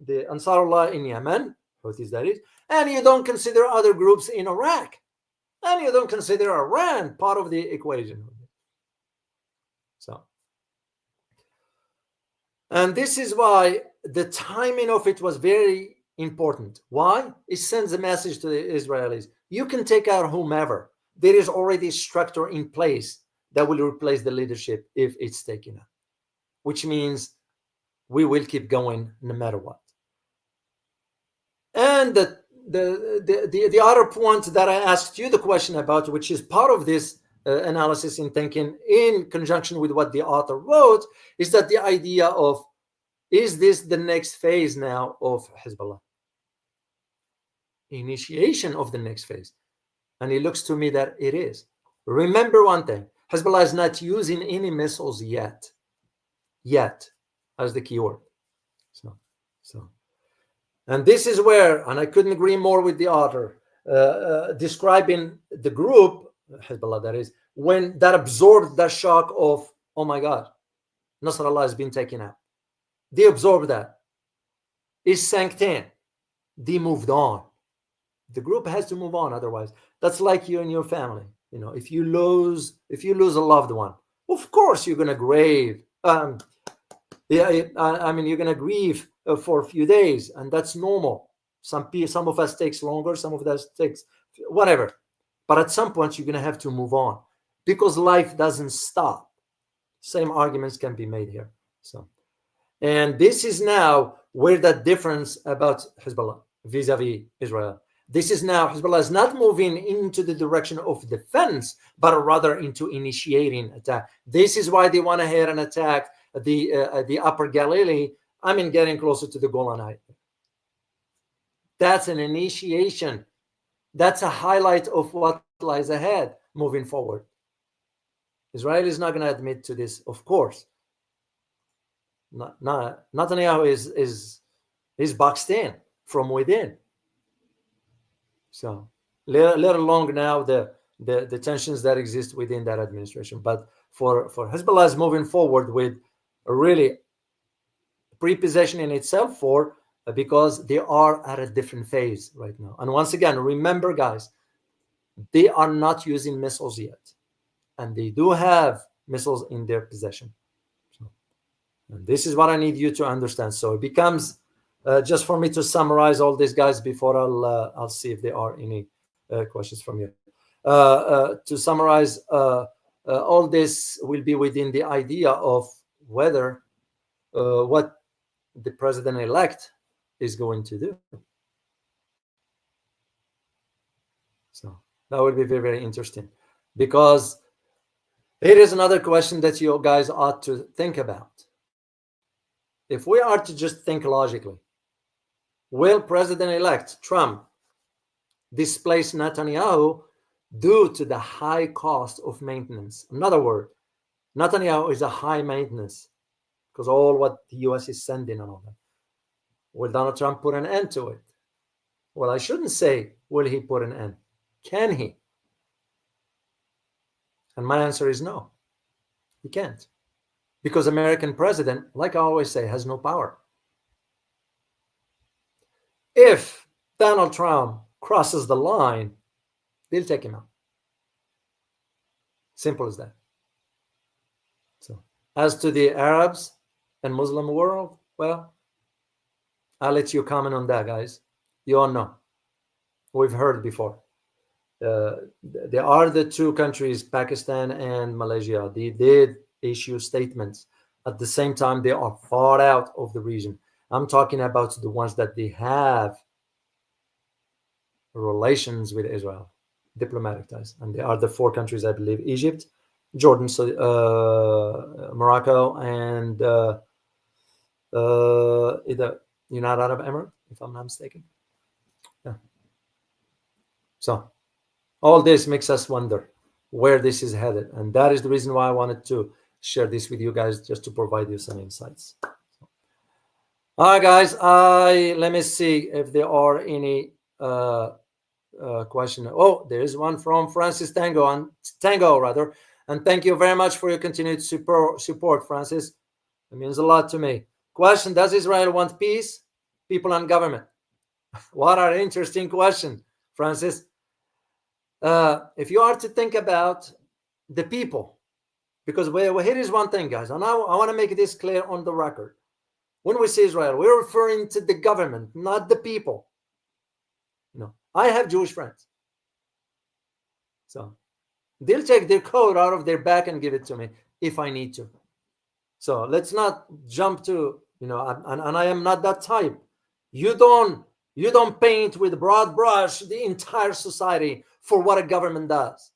Ansarullah in Yemen, Houthis that is, and you don't consider other groups in Iraq. And you don't consider Iran part of the equation. So, and this is why the timing of it was very important. Why? It sends a message to the Israelis. You can take out whomever. There is already a structure in place that will replace the leadership if it's taken out, which means we will keep going no matter what. And the other point that I asked you the question about, which is part of this analysis in thinking in conjunction with what the author wrote, is that the idea of, is this the next phase now of Hezbollah? Initiation of the next phase. And it looks to me that it is. Remember one thing, Hezbollah is not using any missiles yet. Yet, as the key word. So. And this is where, and I couldn't agree more with the author, describing the group, Hezbollah that is, when that absorbed that shock of, oh my God, Nasrallah has been taken out. They absorbed that. It sank in. They moved on. The group has to move on otherwise. That's like you and your family. You know, if you lose a loved one, of course you're going to grieve. You're going to grieve for a few days, and that's normal. Some of us takes longer, some of us takes whatever. But at some point, you're going to have to move on because life doesn't stop. Same arguments can be made here. So, and this is now where that difference about Hezbollah vis-a-vis Israel. This is now Hezbollah is not moving into the direction of defense, but rather into initiating attack. This is why they went ahead and attacked the Upper Galilee. Getting closer to the Golan Heights. That's an initiation. That's a highlight of what lies ahead moving forward. Israel is not going to admit to this, of course. Netanyahu is boxed in from within. So, let alone now the tensions that exist within that administration. But for Hezbollah is moving forward with a really prepossession itself because they are at a different phase right now. And once again, remember, guys, they are not using missiles yet, and they do have missiles in their possession. So, and this is what I need you to understand. So it becomes just for me to summarize all this, guys, before I'll see if there are any questions from you. To summarize, all this will be within the idea of whether what the president-elect is going to do. So that would be very, very interesting, because it is another question that you guys ought to think about. If we are to just think logically, will President-elect Trump displace Netanyahu due to the high cost of maintenance? In other words, Netanyahu is a high maintenance because all what the U.S. is sending and all that. Will Donald Trump put an end to it? Well, I shouldn't say, will he put an end? Can he? And my answer is no. He can't. Because American president, like I always say, has no power. If Donald Trump crosses the line, they'll take him out. Simple as that. So, as to the Arabs and Muslim world, well, I'll let you comment on that, guys. You all know. We've heard before. There are the two countries, Pakistan and Malaysia. They did issue statements. At the same time, they are far out of the region. I'm talking about the ones that they have relations with Israel, diplomatic ties. And they are the four countries, I believe: Egypt, Jordan, Morocco, and either United Arab Emirates, if I'm not mistaken. Yeah. So all this makes us wonder where this is headed. And that is the reason why I wanted to share this with you guys, just to provide you some insights. All right, guys, let me see if there are any questions. Oh, there is one from Francis Tango, and thank you very much for your continued support, Francis. It means a lot to me. Question: does Israel want peace, people, and government? What an interesting question, Francis. if you are to think about the people, because here is one thing, guys, and I want to make this clear on the record. When we say Israel, we're referring to the government, not the people. I have Jewish friends. So they'll take their code out of their back and give it to me if I need to. So let's not jump to, and I am not that type. You don't paint with broad brush the entire society for what a government does.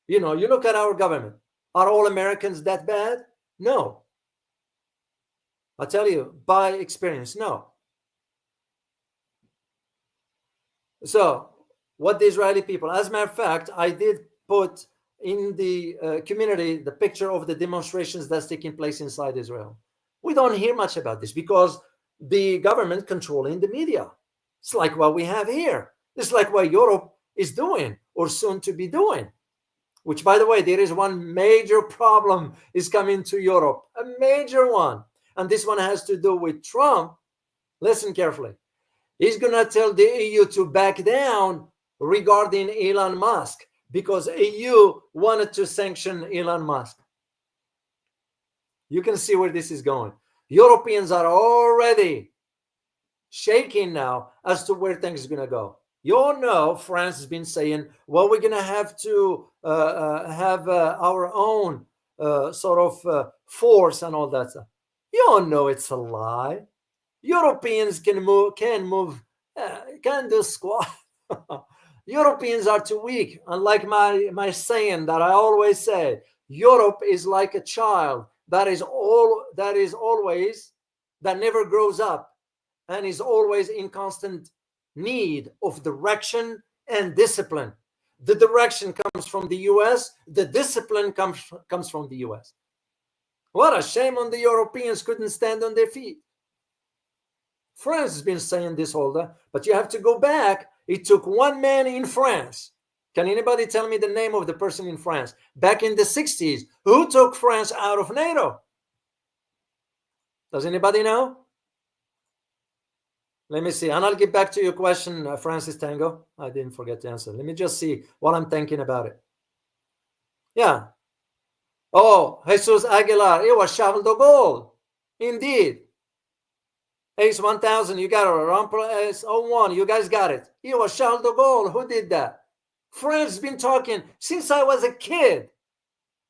You look at our government. Are all Americans that bad? No. I tell you, by experience, no. So what the Israeli people, as a matter of fact, I did put in the community the picture of the demonstrations that's taking place inside Israel. We don't hear much about this because the government controlling the media. It's like what we have here. It's like what Europe is doing or soon to be doing. Which, by the way, there is one major problem is coming to Europe, a major one. And this one has to do with Trump. Listen carefully. He's going to tell the EU to back down regarding Elon Musk because EU wanted to sanction Elon Musk. You can see where this is going. Europeans are already shaking now as to where things are going to go. You all know France has been saying, well, we're going to have to have our own sort of force and all that stuff. You all know it's a lie. Europeans can do squat. Europeans are too weak. Unlike my saying that I always say, Europe is like a child that never grows up and is always in constant need of direction and discipline. The direction comes from the US, the discipline comes from the US. What a shame on the Europeans couldn't stand on their feet. France has been saying this all day, but you have to go back. It took one man in France. Can anybody tell me the name of the person in France back in the 60s who took France out of NATO? Does anybody know? Let me see, and I'll get back to your question, Francis Tango. I didn't forget to answer. Let me just see what I'm thinking about it. Yeah. Oh, Jesus Aguilar. It was Charles de Gaulle. Indeed. Ace 1000, you got it. Rumpel Ace 01, you guys got it. It was Charles de Gaulle who did that. France has been talking since I was a kid.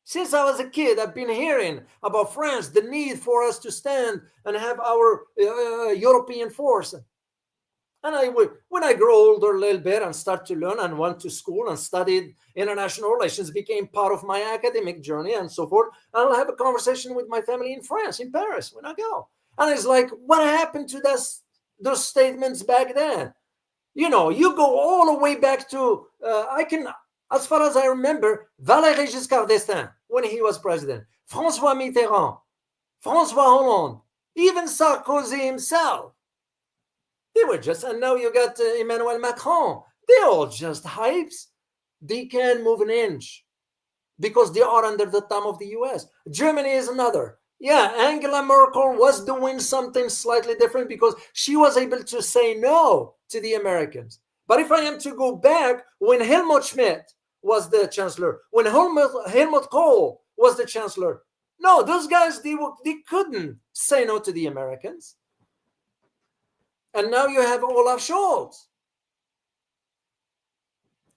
Since I was a kid, I've been hearing about France, the need for us to stand and have our European force. And when I grow older a little bit and start to learn and went to school and studied international relations, became part of my academic journey and so forth, I'll have a conversation with my family in France, in Paris, when I go. And it's like, what happened to those statements back then? You go all the way back to, as far as I remember, Valéry Giscard d'Estaing, when he was president, François Mitterrand, François Hollande, even Sarkozy himself. They were just, and now you got Emmanuel Macron. They're all just hypes. They can't move an inch because they are under the thumb of the US. Germany is another. Yeah, Angela Merkel was doing something slightly different because she was able to say no to the Americans. But if I am to go back, when Helmut Schmidt was the chancellor, when Helmut Kohl was the chancellor, no, those guys, they couldn't say no to the Americans. And now you have Olaf Scholz.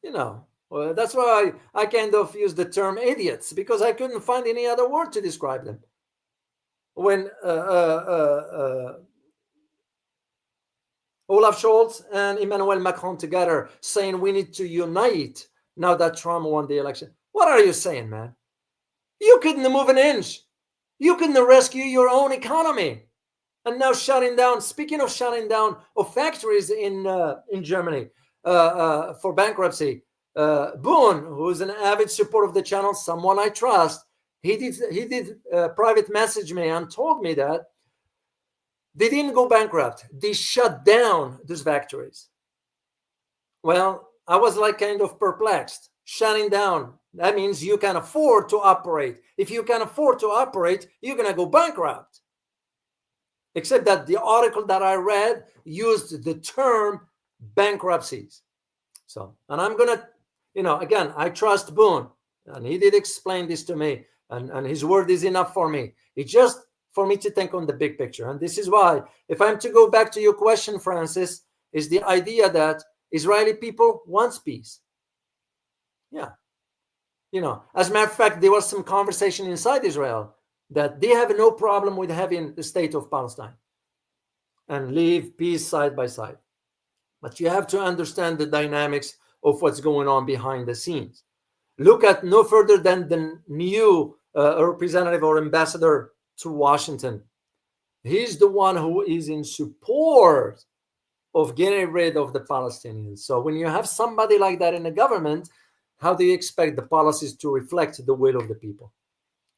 Well, that's why I kind of use the term idiots, because I couldn't find any other word to describe them. When Olaf Scholz and Emmanuel Macron together saying we need to unite now that Trump won the election. What are you saying, man? You couldn't move an inch. You couldn't rescue your own economy. And now shutting down, speaking of shutting down of factories in Germany for bankruptcy, Boone, who's an avid supporter of the channel, someone I trust, he did private message me and told me that they didn't go bankrupt. They shut down those factories. Well, I was like kind of perplexed. Shutting down, that means you can afford to operate. If you can afford to operate, you're going to go bankrupt. Except that the article that I read used the term bankruptcies. So, and I'm gonna, again, I trust Boone, and he did explain this to me, and his word is enough for me. It's just for me to think on the big picture, and this is why, if I'm to go back to your question, Francis, is the idea that Israeli people wants peace. Yeah, as a matter of fact, there was some conversation inside Israel that they have no problem with having the state of Palestine and live peace side by side. But you have to understand the dynamics of what's going on behind the scenes. Look at no further than the new representative or ambassador to Washington. He's the one who is in support of getting rid of the Palestinians. So when you have somebody like that in the government, how do you expect the policies to reflect the will of the people?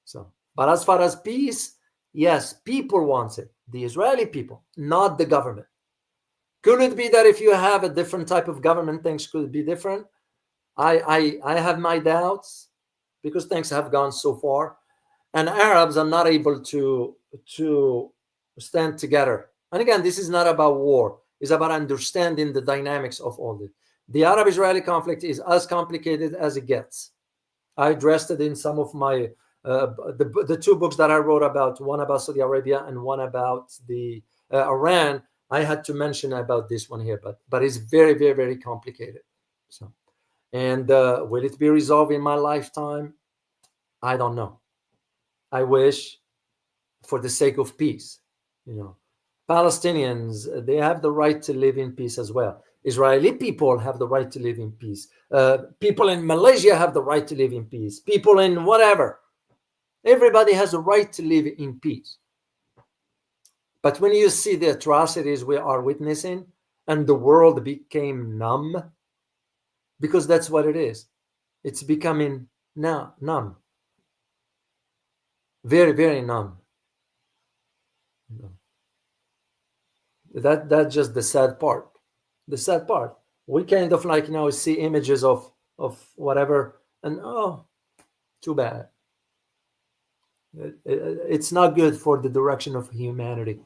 So, but as far as peace, yes, people want it. The Israeli people, not the government. Could it be that if you have a different type of government, things could be different? I have my doubts, because things have gone so far, and Arabs are not able to stand together. And again, this is not about war. It's about understanding the dynamics of all this. The Arab-Israeli conflict is as complicated as it gets. I addressed it in some of my the two books that I wrote about, one about Saudi Arabia and one about the Iran. I had to mention about this one here, but it's very, very, very complicated. So, and will it be resolved in my lifetime? I don't know. I wish, for the sake of peace, Palestinians, they have the right to live in peace as well. Israeli people have the right to live in peace. People in Malaysia have the right to live in peace. People in whatever. Everybody has a right to live in peace. But when you see the atrocities we are witnessing, and the world became numb, because that's what it is. It's becoming numb. Very, very numb. That's just the sad part. The sad part. We kind of like now see images of whatever, and too bad. It's not good for the direction of humanity,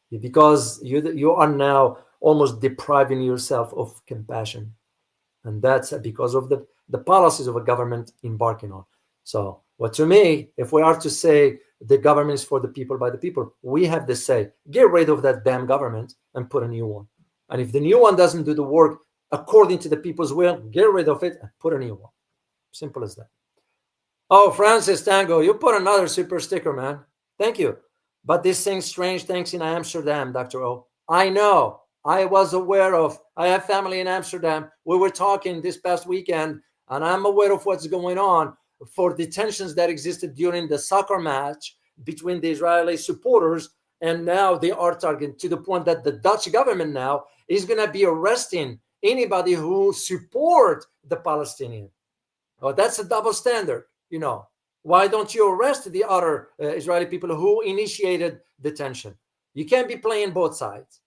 because you are now almost depriving yourself of compassion, and that's because of the policies of a government embarking on. So, what to me, if we are to say the government is for the people, by the people, we have to say, get rid of that damn government and put a new one. And if the new one doesn't do the work according to the people's will, get rid of it and put a new one. Simple as that. Oh, Francis Tango, you put another super sticker, man. Thank you. But this thing, strange things in Amsterdam, Dr. O. I know. I was aware of. I have family in Amsterdam. We were talking this past weekend, and I'm aware of what's going on for the tensions that existed during the soccer match between the Israeli supporters, and now they are targeting, to the point that the Dutch government now is going to be arresting anybody who support the Palestinian. Oh, that's a double standard. Why don't you arrest the other Israeli people who initiated the tension? You can't be playing both sides,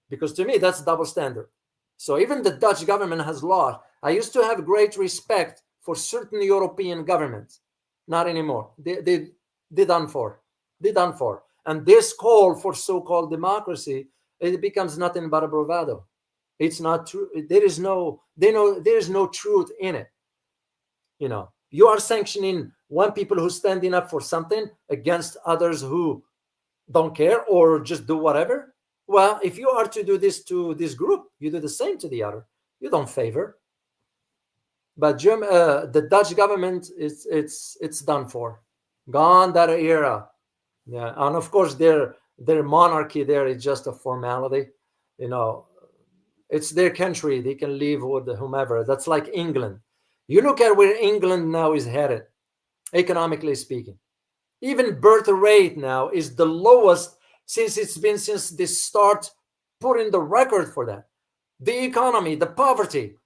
because to me that's double standard. So even the Dutch government has lost. I used to have great respect for certain European governments. Not anymore. They done for. And this call for so-called democracy, it becomes nothing but a bravado. It's not true. There is no truth in it. You are sanctioning one people who's standing up for something against others who don't care or just do whatever. Well, if you are to do this to this group, you do the same to the other. You don't favor. But the Dutch government, it's done for. Gone that era. Yeah, and of course their monarchy there is just a formality. It's their country. They can live with whomever. That's like England. You look at where England now is headed, economically speaking. Even birth rate now is the lowest since they start putting the record for that. The economy, the poverty.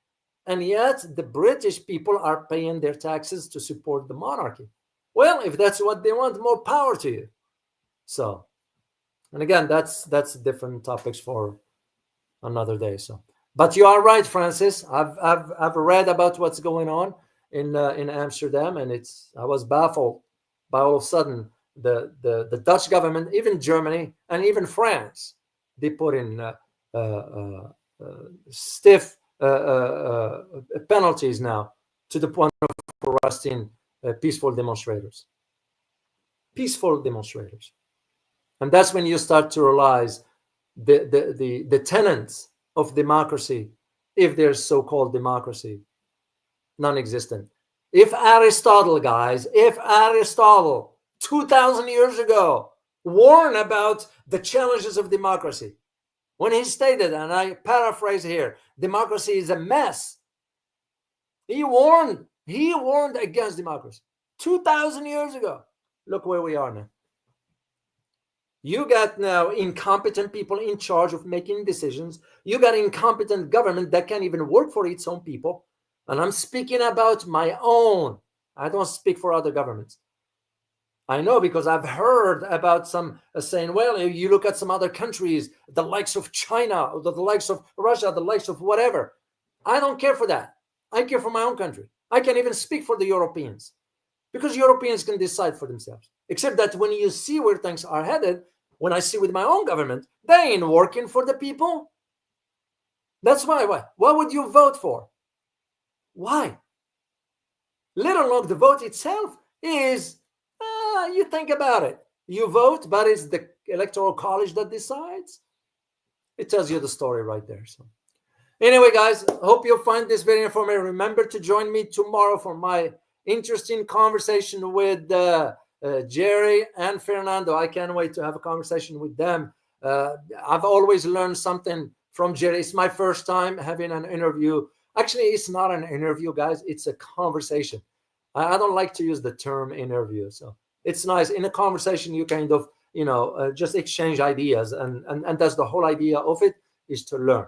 And yet the British people are paying their taxes to support the monarchy. Well, if that's what they want, more power to you. So, and again, that's different topics for another day. So, but you are right, Francis. I've read about what's going on in Amsterdam, and I was baffled by all of a sudden the Dutch government, even Germany, and even France, they put in stiff penalties now to the point of arresting peaceful demonstrators. Peaceful demonstrators. And that's when you start to realize the tenets of democracy, if there's so-called democracy, non-existent. If Aristotle, guys, if Aristotle 2,000 years ago warned about the challenges of democracy, when he stated, and I paraphrase here, democracy is a mess, he warned against democracy 2,000 years ago. Look where we are now. You got now incompetent people in charge of making decisions. You got incompetent government that can't even work for its own people. And I'm speaking about my own. I don't speak for other governments. I know, because I've heard about some saying, well, you look at some other countries, the likes of China, or the likes of Russia, the likes of whatever. I don't care for that. I care for my own country. I can't even speak for the Europeans, because Europeans can decide for themselves. Except that when you see where things are headed, when I see with my own government, they ain't working for the people. That's why. What would you vote for? Why? Let alone the vote itself is, you think about it. You vote, but it's the electoral college that decides. It tells you the story right there. So anyway, guys, hope you find this very informative. Remember to join me tomorrow for my interesting conversation with Jerry and Fernando. I can't wait to have a conversation with them. I've always learned something from Jerry. It's my first time having an interview. Actually, it's not an interview, guys. It's a conversation. I don't like to use the term interview. So it's nice. In a conversation, you kind of, just exchange ideas. And that's the whole idea of it, is to learn.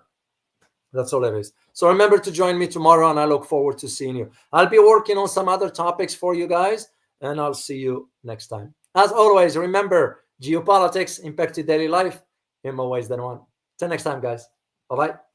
That's all it is. So remember to join me tomorrow, and I look forward to seeing you. I'll be working on some other topics for you guys, and I'll see you next time. As always, remember, geopolitics impact your daily life in more ways than one. Till next time, guys. Bye-bye.